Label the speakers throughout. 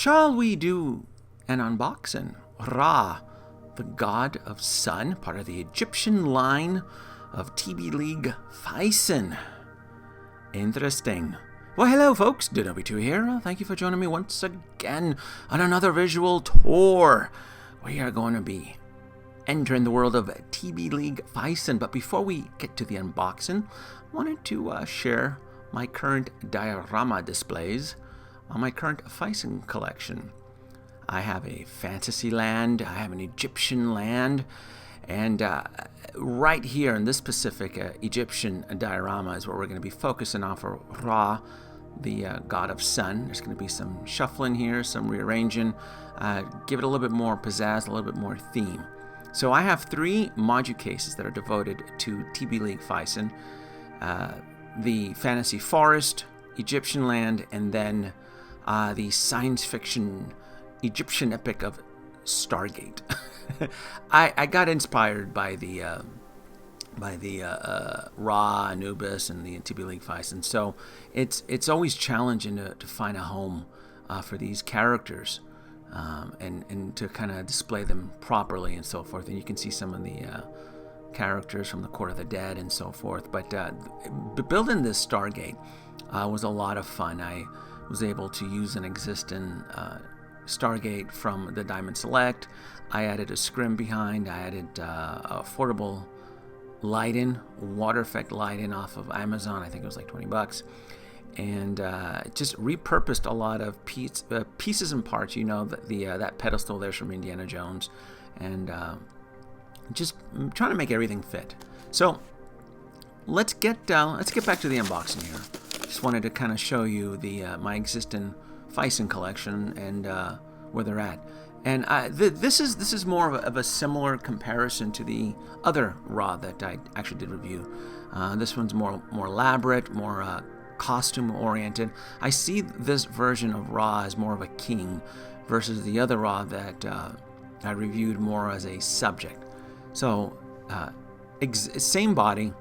Speaker 1: Shall we do an unboxing? Ra, the god of sun, part of the Egyptian line of TBLeague Phicen. Interesting. Well, hello folks, Danoby2 here. Thank you for joining me once again on another visual tour. We are going to be entering the world of TBLeague Phicen, but before we get to the unboxing, I wanted to share my current diorama displays on my current Phicen collection. I have a fantasy land, I have an Egyptian land, and right here in this specific Egyptian diorama is where we're going to be focusing on for Ra, the god of sun. There's going to be some shuffling here, some rearranging, give it a little bit more pizzazz, a little bit more theme. So I have three module cases that are devoted to TBLeague Phicen, the fantasy forest, Egyptian land, and then the science fiction Egyptian epic of Stargate. I got inspired by the Ra, Anubis, and the TBLeague Phicen. So it's always challenging to find a home for these characters and to kind of display them properly and so forth. And you can see some of the characters from the Court of the Dead and so forth. But building this Stargate was a lot of fun. I was able to use an existing Stargate from the Diamond Select. I added a scrim behind. I added affordable lighting, water effect lighting off of Amazon. I think it was like $20. And just repurposed a lot of pieces and parts. You know, that pedestal there's from Indiana Jones. And just trying to make everything fit. So let's get back to the unboxing here. Just wanted to kind of show you my existing Phicen collection and where they're at. And this is more of a similar comparison to the other Ra that I actually did review. This one's more elaborate, more costume oriented. I see this version of Ra as more of a king versus the other Ra that I reviewed more as a subject. So same body.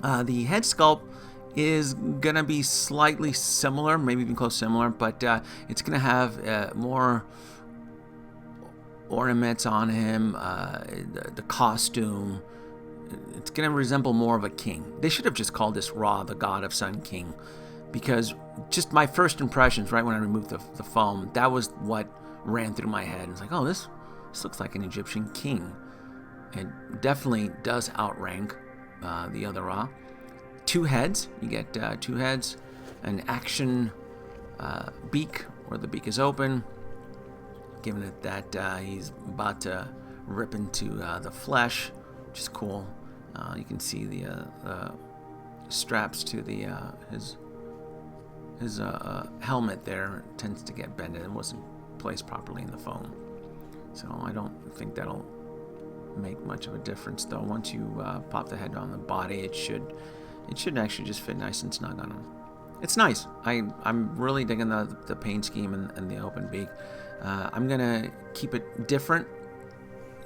Speaker 1: The head sculpt is gonna be slightly similar, maybe even close similar, but it's gonna have more ornaments on him. The costume, it's gonna resemble more of a king. They should have just called this Ra, the god of sun king, because just my first impressions right when I removed the foam, that was what ran through my head. It's like, oh, this looks like an Egyptian king. It definitely does outrank the other Ra. Two heads. You get two heads. An action beak, where the beak is open, giving it that he's about to rip into the flesh, which is cool. You can see the straps to his helmet there tends to get bent. It wasn't placed properly in the foam, so I don't think that'll make much of a difference. Though once you pop the head on the body, it should actually just fit nice and snug on him. It's nice. I'm really digging the paint scheme and the open beak. I'm gonna keep it different.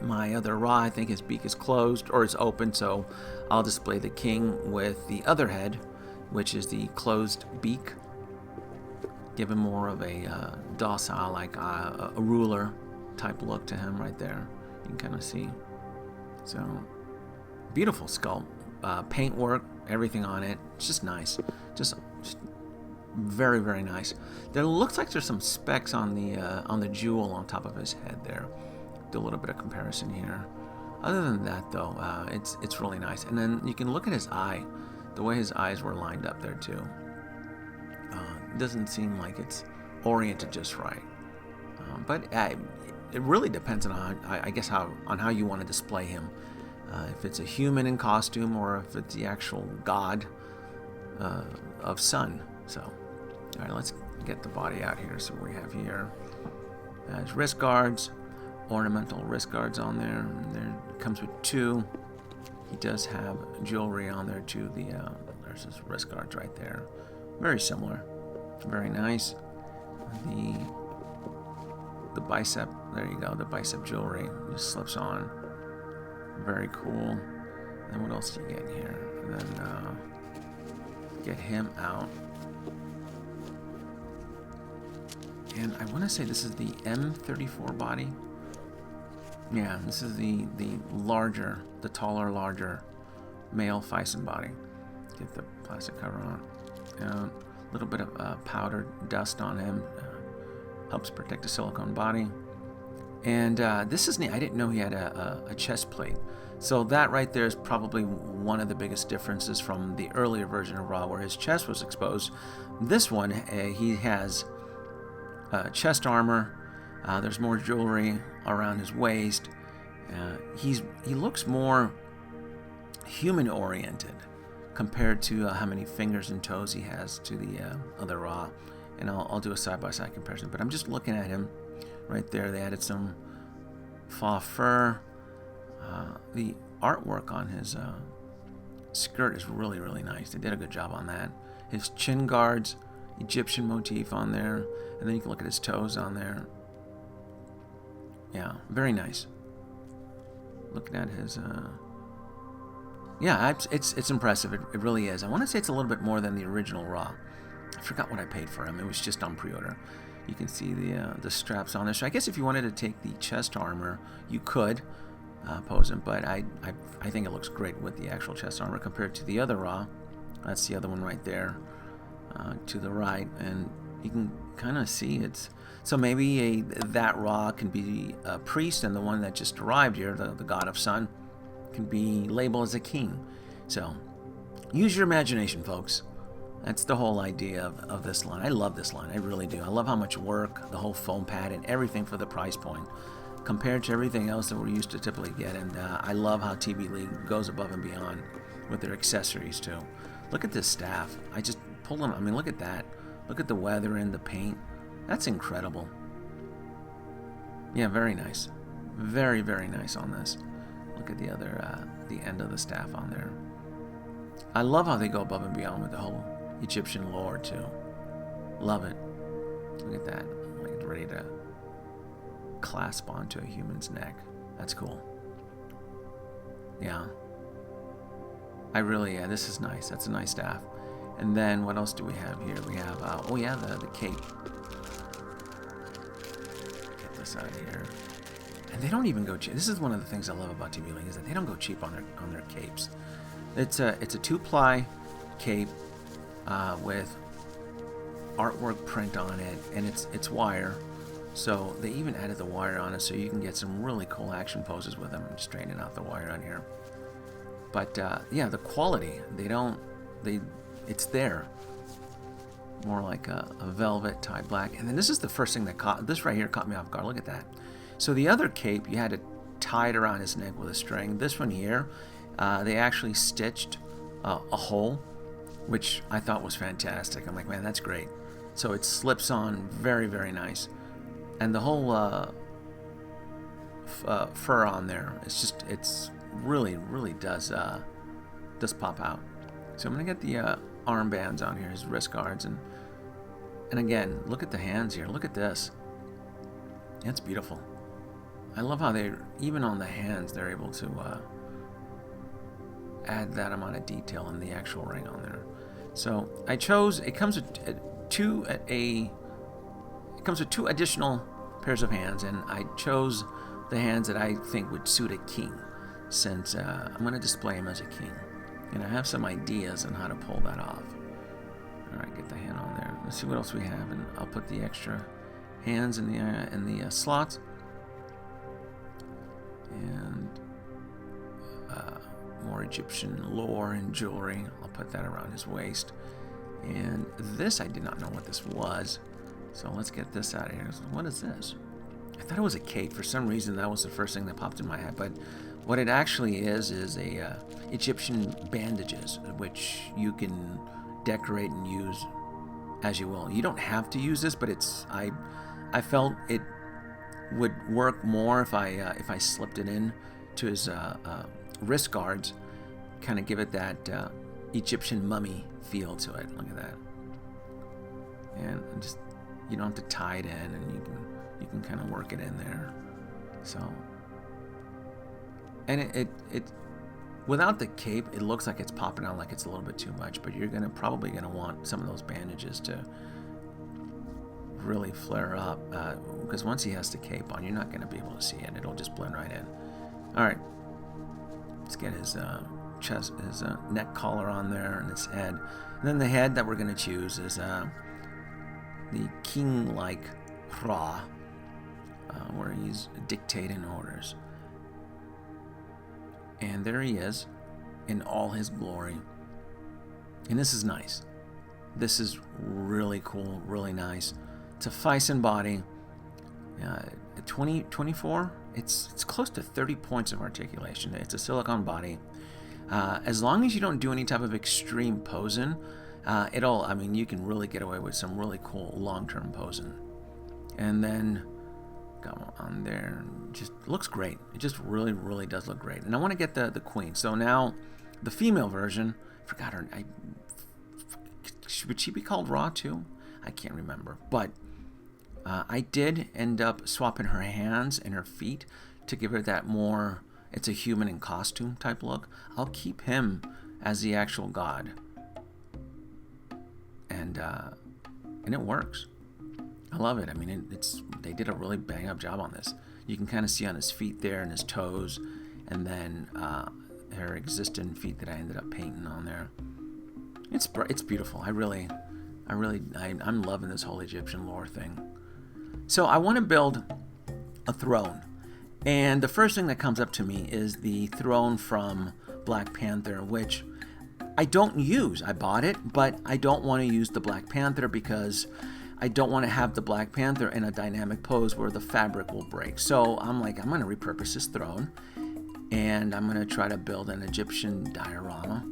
Speaker 1: My other Ra, I think his beak is closed or it's open, so I'll display the king with the other head, which is the closed beak. Give him more of a docile, like a ruler type look to him right there. You can kind of see. So beautiful sculpt, paintwork, everything on it. It's just nice, just very, very nice. There looks like there's some specks on the jewel on top of his head there. Do a little bit of comparison here. Other than that, though, it's really nice. And then you can look at his eye, the way his eyes were lined up there too. It doesn't seem like it's oriented just right, but it really depends on how you want to display him. If it's a human in costume or if it's the actual god of sun. So, all right, let's get the body out here. So we have here his wrist guards, ornamental wrist guards on there. And there it comes with two. He does have jewelry on there too. There's his wrist guards right there. Very similar. Very nice. The bicep, there you go, the bicep jewelry just slips on. Very cool. And what else do you get here? And then get him out. And I want to say this is the M34 body. Yeah, this is the larger, the taller, larger male Phicen body. Get the plastic cover on. A little bit of powdered dust on him. Helps protect the silicone body. And this is neat. I didn't know he had a chest plate. So that right there is probably one of the biggest differences from the earlier version of Ra, where his chest was exposed. This one, he has chest armor. There's more jewelry around his waist. He looks more human-oriented compared to how many fingers and toes he has to the other Ra. And I'll do a side-by-side comparison. But I'm just looking at him right there. They added some faux fur. The artwork on his skirt is really, really nice. They did a good job on that. His chin guards, Egyptian motif on there. And then you can look at his toes on there. Yeah, very nice. Looking at his... yeah, it's impressive. It really is. I want to say it's a little bit more than the original Ra. I forgot what I paid for him. It was just on pre-order. You can see the straps on there. So I guess if you wanted to take the chest armor, you could pose him. But I think it looks great with the actual chest armor compared to the other Ra. That's the other one right there to the right. And you can kind of see it's... So maybe that Ra can be a priest, and the one that just arrived here, the god of sun, can be labeled as a king. So use your imagination, folks. That's the whole idea of this line. I love this line. I really do. I love how much work, the whole foam pad, and everything for the price point compared to everything else that we're used to typically get. And I love how TBLeague goes above and beyond with their accessories, too. Look at this staff. I just pulled them. I mean, look at that. Look at the weathering, the paint. That's incredible. Yeah, very nice. Very, very nice on this. Look at the other, the end of the staff on there. I love how they go above and beyond with the whole Egyptian lore, too. Love it. Look at that. Like it's ready to clasp onto a human's neck. That's cool. Yeah. Yeah, this is nice. That's a nice staff. And then what else do we have here? We have, oh yeah, the cape. Get this out of here. And they don't even go cheap. This is one of the things I love about TBLeague is that they don't go cheap on their capes. It's a 2-ply cape with artwork print on it, and it's wire. So they even added the wire on it, so you can get some really cool action poses with them. I'm just straightening out the wire on here. But yeah, the quality, it's there. More like a velvet tie black. And then this is the first thing this right here caught me off guard. Look at that. So the other cape, you had to tie it around his neck with a string. This one here, they actually stitched a hole, which I thought was fantastic. I'm like, man, that's great. So it slips on very, very nice. And the whole fur on there, it's really, really does pop out. So I'm gonna get the armbands on here, his wrist guards, and again, look at the hands here. Look at this. It's beautiful. I love how even on the hands, they're able to add that amount of detail in the actual ring on there. So I chose. It comes with two additional pairs of hands, and I chose the hands that I think would suit a king, since I'm going to display him as a king, and I have some ideas on how to pull that off. All right, get the hand on there. Let's see what else we have, and I'll put the extra hands in the slots. And more Egyptian lore and jewelry. I'll put that around his waist. And this, I did not know what this was. So let's get this out of here. What is this? I thought it was a cape. For some reason, that was the first thing that popped in my head. But what it actually is a Egyptian bandages, which you can decorate and use as you will. You don't have to use this, but I felt it would work more if I slipped it in to his wrist guards, kind of give it that Egyptian mummy feel to it. Look at that. And just, you don't have to tie it in, and you can kind of work it in there. So, and it without the cape, it looks like it's popping out like it's a little bit too much, but you're probably gonna want some of those bandages to really flare up, because once he has the cape on, you're not going to be able to see it. It'll just blend right in. All right, let's get his chest, his neck collar on there, and his head. And then the head that we're going to choose is the king-like Ra, where he's dictating orders. And there he is in all his glory. And this is nice. This is really cool, really nice. It's a Phicen body. 24, it's close to 30 points of articulation. It's a silicone body. As long as you don't do any type of extreme posing, you can really get away with some really cool long-term posing. And then go on there, just looks great. It just really, really does look great. And I want to get the queen. So now the female version, forgot her. Would she be called Ra too? I can't remember. But I did end up swapping her hands and her feet to give her that more, it's a human in costume type look. I'll keep him as the actual god. And it works. I love it. I mean, they did a really bang up job on this. You can kind of see on his feet there and his toes, and then her existing feet that I ended up painting on there. It's beautiful. I'm loving this whole Egyptian lore thing. So I want to build a throne, and the first thing that comes up to me is the throne from Black Panther, which I don't use. I bought it, but I don't want to use the Black Panther because I don't want to have the Black Panther in a dynamic pose where the fabric will break. So I'm like, I'm going to repurpose this throne, and I'm going to try to build an Egyptian diorama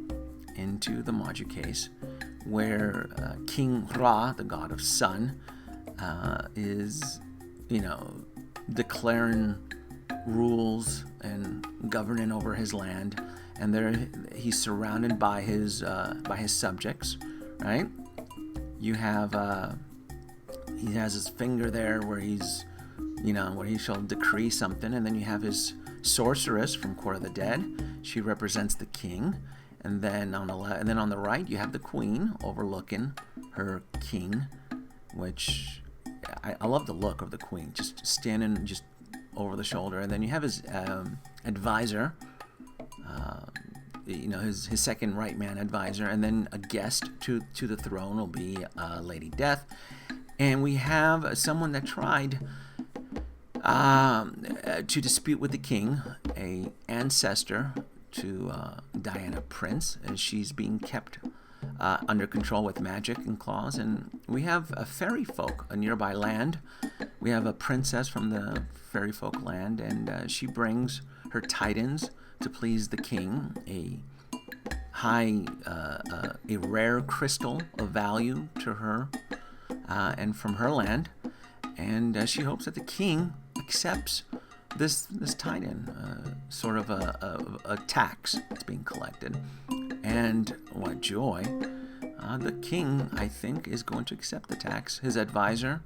Speaker 1: into the module case where King Ra, the god of sun, is, declaring rules and governing over his land, and there he's surrounded by his subjects, right? You have he has his finger there where he's, where he shall decree something, and then you have his sorceress from Court of the Dead. She represents the king, and then on the right you have the queen overlooking her king, which I love the look of the queen, just standing just over the shoulder, and then you have his advisor, his second right man advisor, and then a guest to the throne will be Lady Death. And we have someone that tried to dispute with the king, a ancestor to Diana Prince, and she's being kept under control with magic and claws. And we have a fairy folk, a nearby land. We have a princess from the fairy folk land, and she brings her titans to please the king, a rare crystal of value to her and from her land, and she hopes that the king accepts this titan, sort of a tax that's being collected. And what joy! The king, I think, is going to accept the tax. His advisor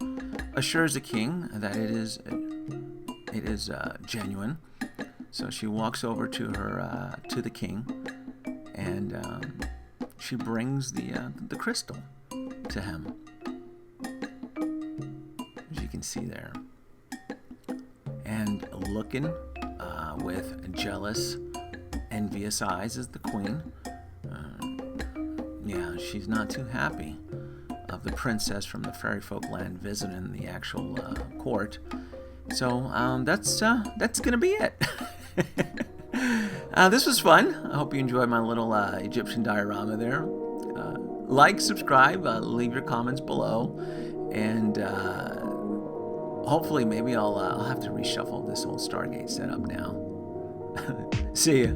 Speaker 1: assures the king that it is genuine. So she walks over to the king, and she brings the crystal to him, as you can see there. And looking with jealous, envious eyes is the queen. She's not too happy of the princess from the fairy folk land visiting the actual court. So that's gonna be it. This was fun. I hope you enjoyed my little Egyptian diorama there. Like, subscribe, leave your comments below, and hopefully maybe I'll have to reshuffle this whole Stargate setup now. See ya.